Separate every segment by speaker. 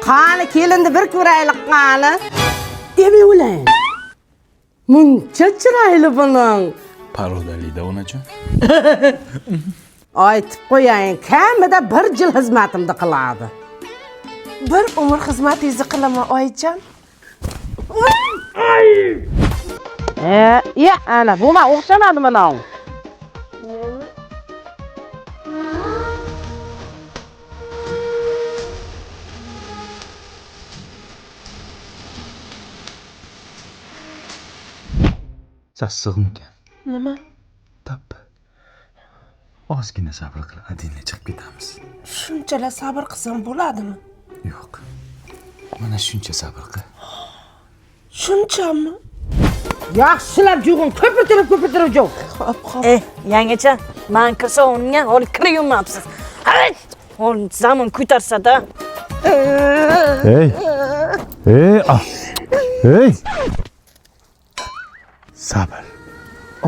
Speaker 1: Qani kelindi bir ko'raylik qani. Demi ulan. Muncha chiroyli buning.
Speaker 2: Parodalida onajon.
Speaker 1: Aytib qo'ying, kamida 1 yil xizmatimda qiladi.
Speaker 3: Bir umr xizmatingizni qilaman oyijon.
Speaker 1: Ya, ana buma o'xshamadi mana.
Speaker 2: Sassiqmikan?
Speaker 3: Nima?
Speaker 2: Tap. Ozgina sabr qil, adina chiqib ketamiz.
Speaker 3: Shunchalar sabr qilsam bo'ladimi?
Speaker 2: Yo'q. Mana shuncha sabr qil.
Speaker 3: Shunchami?
Speaker 1: Yaxshilab jug'in, ko'pirtirib jug'.
Speaker 3: Hop.
Speaker 4: Yangacha, men kirsa unga olib kirayapsiz. Hayt! Ol zamon ko'tarsa-da.
Speaker 2: Hey. Hey. Sabr.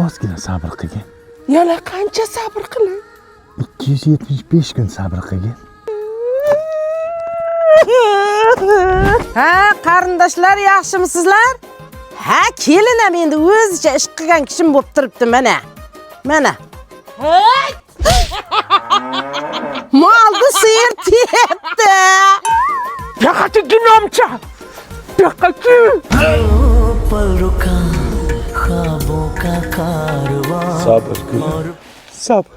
Speaker 2: Ozgina sabr qilgin.
Speaker 3: Yana qancha sabr qilay?
Speaker 2: 275 kun sabr qilgin.
Speaker 1: Ha, qarindoshlar yaxshimisizlar? Ha, kelinam endi o'zicha ish qilgan kishim bo'lib turibdi mana. Mana. Molni sir tepdi.
Speaker 3: Yaqati ginomcha. Yaqati.
Speaker 2: Sabr qil. Sabr.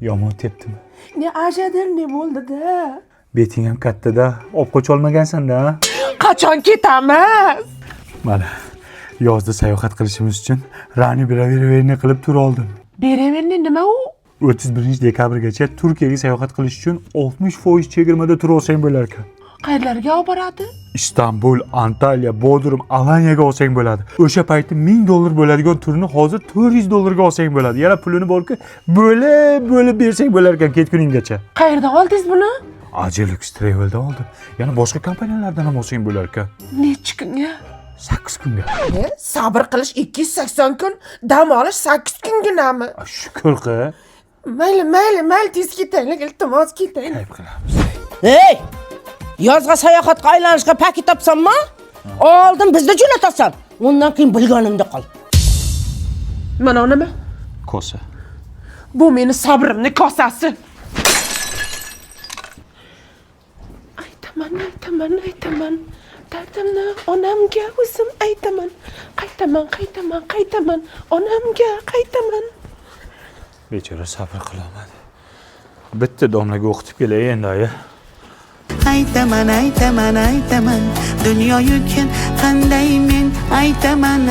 Speaker 2: Yomon tepdimi?
Speaker 3: Ne ajadir ne bo'ldi-da?
Speaker 2: Beting ham katta-da, olib qoch olmagansan-da.
Speaker 3: Qachon ketamiz?
Speaker 2: Mana yozda sayohat qilishimiz uchun Rani beraverni qilib tur oldim.
Speaker 3: Beraverni nima u?
Speaker 2: 31 dekabrgacha Turkiyaga sayohat qilish uchun 60% chegirmada tur olsang bo'lar ekan.
Speaker 3: Qayerlarga olib boradi?
Speaker 2: Istanbul, Antalya, Bodrum, Alaniyaga olsang bo'ladi. O'sha paytda $1000 bo'ladigan turni hozir $400 olsang bo'ladi. Yana pulini borki, bo'lib bersang bo'lar ekan ketguninggacha.
Speaker 3: Qayerdan oldingiz buni?
Speaker 2: Ajelux Travel'dan oldim. Yana boshqa kompaniyalardan ham olsang bo'lar ekan.
Speaker 3: Necha kunga?
Speaker 2: 8 kunga.
Speaker 3: Sabr qilish 280 kun, dam olish 8 kunginami?
Speaker 2: Shukr qil.
Speaker 3: Mayli, tez ketaylik, iltimos ketaylik.
Speaker 2: Qayb qilamiz.
Speaker 1: Hey! Yozga sayohatga aylanishga paket topsammi? Oldin bizni jo'natasan. Undan keyin bilganimda qol.
Speaker 3: Mana nima?
Speaker 2: Kosa.
Speaker 3: Bu meni sabrimning kosasi. Aytaman. Dardimni onamga o'zim aytaman. Qaytaman. Onamga qaytaman.
Speaker 2: Bechora sabr qilolmadi. Bitta domlaga o'qitib kelay endi aya.
Speaker 5: Aytaman. Dunyo yukin qanday men aytaman.